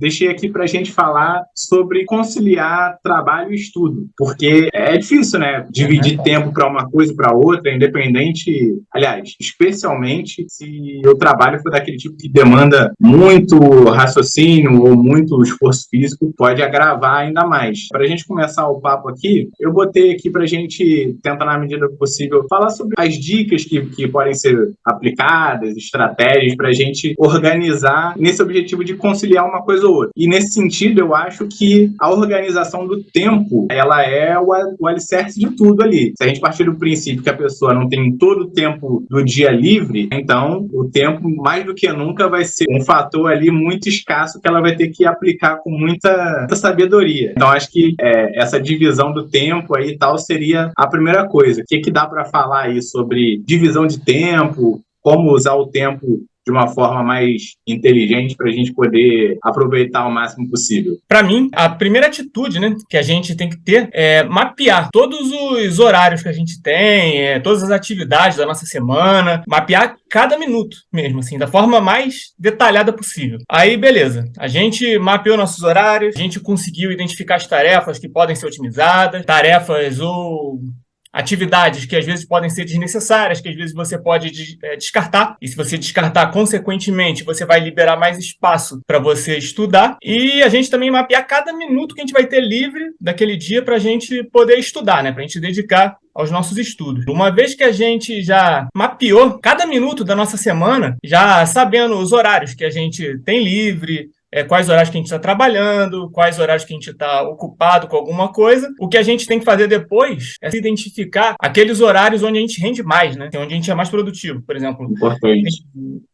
deixei aqui para a gente falar sobre conciliar trabalho e estudo, porque é difícil, né? Dividir tempo para uma coisa e para outra, independente, aliás, especialmente se o trabalho for daquele tipo que demanda muito raciocínio ou muito esforço físico, pode agravar ainda mais. Para a gente começar o papo aqui, eu botei aqui para a gente tentar, na medida do possível, falar sobre as dicas que podem ser aplicadas, estratégias para a gente organizar nesse objetivo de conciliar uma coisa ou outra. E nesse sentido, eu acho que a organização do tempo, ela é o alicerce de tudo ali. Se a gente partir do princípio que a pessoa não tem todo o tempo do dia livre, então o tempo, mais do que nunca, vai ser um fator ali muito escasso que ela vai ter que aplicar com muita sabedoria. Então, acho que essa divisão do tempo aí e tal seria a primeira coisa. O que dá para falar aí sobre divisão de tempo, como usar o tempo de uma forma mais inteligente para a gente poder aproveitar o máximo possível? Para mim, a primeira atitude, né, que a gente tem que ter é mapear todos os horários que a gente tem, todas as atividades da nossa semana, mapear cada minuto mesmo, assim, da forma mais detalhada possível. Aí, beleza, a gente mapeou nossos horários, a gente conseguiu identificar as tarefas que podem ser otimizadas, tarefas ou atividades que às vezes podem ser desnecessárias, que às vezes você pode descartar, e se você descartar, consequentemente, você vai liberar mais espaço para você estudar, e a gente também mapear cada minuto que a gente vai ter livre daquele dia para a gente poder estudar, né? Para a gente dedicar aos nossos estudos. Uma vez que a gente já mapeou cada minuto da nossa semana, já sabendo os horários que a gente tem livre, quais horários que a gente está trabalhando, quais horários que a gente está ocupado com alguma coisa. O que a gente tem que fazer depois é se identificar aqueles horários onde a gente rende mais, né? Onde a gente é mais produtivo, por exemplo. Importante.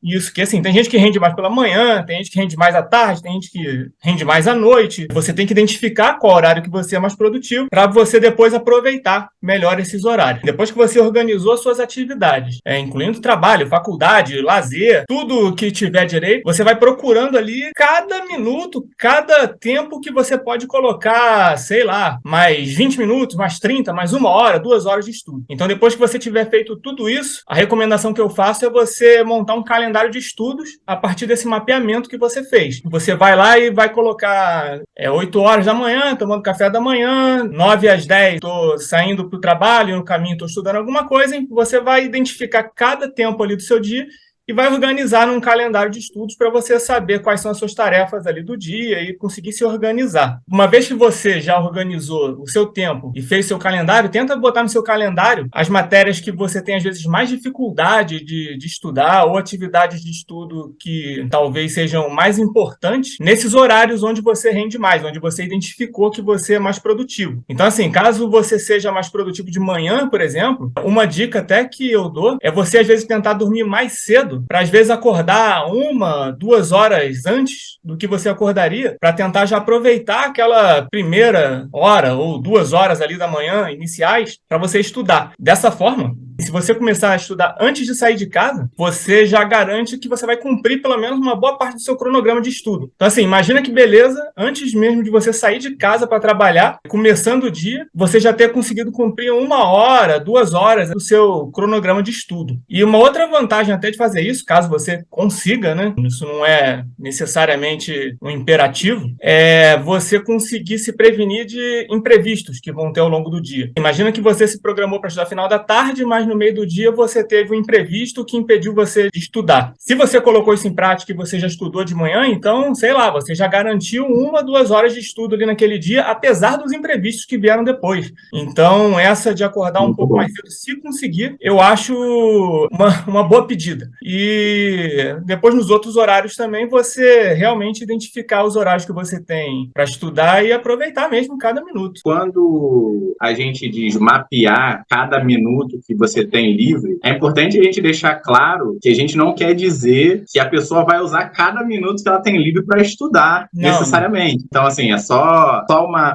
Isso, que assim, tem gente que rende mais pela manhã, tem gente que rende mais à tarde, tem gente que rende mais à noite. Você tem que identificar qual horário que você é mais produtivo para você depois aproveitar melhor esses horários. Depois que você organizou as suas atividades, incluindo trabalho, faculdade, lazer, tudo que tiver direito, você vai procurando ali cada minuto, cada tempo que você pode colocar, sei lá, mais 20 minutos, mais 30, mais 1 hora, 2 horas de estudo. Então, depois que você tiver feito tudo isso, a recomendação que eu faço é você montar um calendário de estudos a partir desse mapeamento que você fez. Você vai lá e vai colocar 8 horas da manhã, tomando café da manhã, 9 às 10, estou saindo para o trabalho, no caminho estou estudando alguma coisa, e você vai identificar cada tempo ali do seu dia e vai organizar num calendário de estudos para você saber quais são as suas tarefas ali do dia e conseguir se organizar. Uma vez que você já organizou o seu tempo e fez seu calendário, tenta botar no seu calendário as matérias que você tem, às vezes, mais dificuldade de estudar ou atividades de estudo que talvez sejam mais importantes nesses horários onde você rende mais, onde você identificou que você é mais produtivo. Então, assim, caso você seja mais produtivo de manhã, por exemplo, uma dica até que eu dou é você, às vezes, tentar dormir mais cedo para às vezes acordar 1, 2 horas antes do que você acordaria, para tentar já aproveitar aquela primeira hora ou 2 horas ali da manhã iniciais para você estudar. Dessa forma, se você começar a estudar antes de sair de casa, você já garante que você vai cumprir pelo menos uma boa parte do seu cronograma de estudo. Então, assim, imagina que beleza, antes mesmo de você sair de casa para trabalhar, começando o dia, você já ter conseguido cumprir 1 hora, 2 horas do seu cronograma de estudo. E uma outra vantagem até de fazer isso, caso você consiga, né? Isso não é necessariamente um imperativo, é você conseguir se prevenir de imprevistos que vão ter ao longo do dia. Imagina que você se programou para estudar no final da tarde, mas no meio do dia você teve um imprevisto que impediu você de estudar. Se você colocou isso em prática e você já estudou de manhã, então, sei lá, você já garantiu 1, 2 horas de estudo ali naquele dia, apesar dos imprevistos que vieram depois. Então, essa de acordar um pouco mais cedo, se conseguir, eu acho uma boa pedida. E depois, nos outros horários também, você realmente identificar os horários que você tem para estudar e aproveitar mesmo cada minuto. Quando a gente diz mapear cada minuto que você tem livre, é importante a gente deixar claro que a gente não quer dizer que a pessoa vai usar cada minuto que ela tem livre para estudar, necessariamente. Então, assim, é só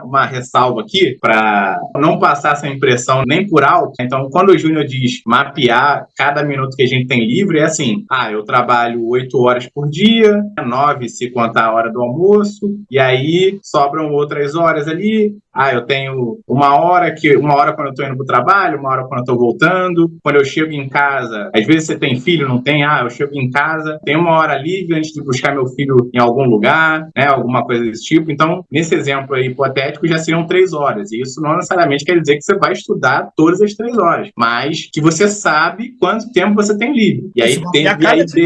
uma ressalva aqui para não passar essa impressão nem por alto. Então, quando o Júnior diz mapear cada minuto que a gente tem livre, é assim, assim, eu trabalho 8 horas por dia, 9 se contar a hora do almoço, e aí sobram outras horas ali. Eu tenho uma hora quando eu tô indo pro trabalho, uma hora quando eu tô voltando. Quando eu chego em casa, às vezes você tem filho, não tem? Eu chego em casa, tem uma hora livre antes de buscar meu filho em algum lugar, né? Alguma coisa desse tipo. Então, nesse exemplo aí hipotético, já seriam 3 horas. E isso não necessariamente quer dizer que você vai estudar todas as 3 horas, mas que você sabe quanto tempo você tem livre. E aí, dentro,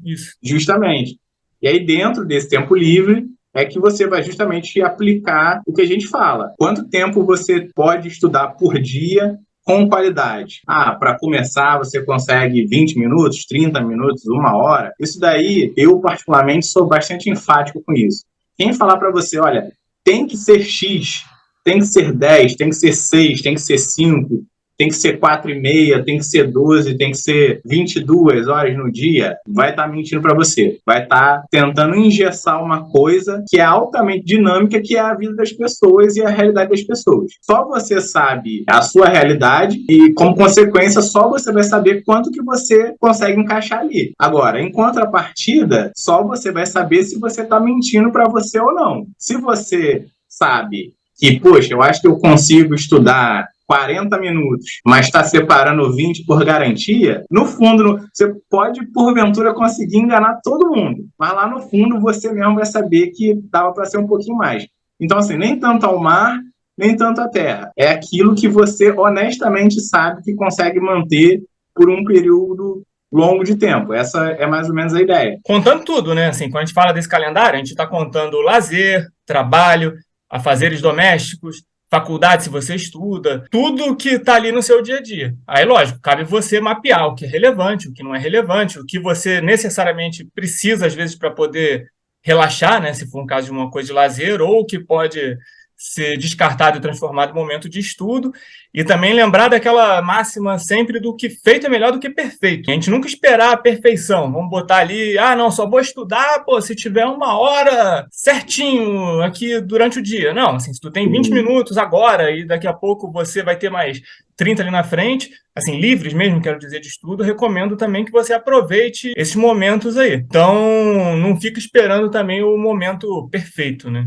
isso. Justamente. E aí, dentro desse tempo livre, é que você vai justamente aplicar o que a gente fala. Quanto tempo você pode estudar por dia com qualidade? Para começar, você consegue 20 minutos, 30 minutos, 1 hora. Isso daí, eu particularmente sou bastante enfático com isso. Quem falar para você, olha, tem que ser X, tem que ser 10, tem que ser 6, tem que ser 5, tem que ser 4,5, tem que ser 12, tem que ser 22 horas no dia, vai estar mentindo para você. Vai estar tentando engessar uma coisa que é altamente dinâmica, que é a vida das pessoas e a realidade das pessoas. Só você sabe a sua realidade e, como consequência, só você vai saber quanto que você consegue encaixar ali. Agora, em contrapartida, só você vai saber se você está mentindo para você ou não. Se você sabe que, poxa, eu acho que eu consigo estudar 40 minutos, mas está separando 20 por garantia, no fundo, você pode, porventura, conseguir enganar todo mundo, mas lá no fundo você mesmo vai saber que dava para ser um pouquinho mais. Então, assim, nem tanto ao mar, nem tanto à terra. É aquilo que você honestamente sabe que consegue manter por um período longo de tempo. Essa é mais ou menos a ideia. Contando tudo, né? Assim, quando a gente fala desse calendário, a gente está contando lazer, trabalho, afazeres domésticos, faculdade, se você estuda, tudo que está ali no seu dia a dia. Aí, lógico, cabe você mapear o que é relevante, o que não é relevante, o que você necessariamente precisa, às vezes, para poder relaxar, né? Se for um caso de uma coisa de lazer, ou o que pode ser descartado e transformado em momento de estudo, e também lembrar daquela máxima sempre do que feito é melhor do que perfeito. A gente nunca esperar a perfeição. Vamos botar ali, não, só vou estudar, se tiver 1 hora certinho aqui durante o dia. Não, assim, se tu tem 20 minutos agora e daqui a pouco você vai ter mais 30 ali na frente, assim, livres mesmo, quero dizer, de estudo, recomendo também que você aproveite esses momentos aí. Então, não fica esperando também o momento perfeito, né?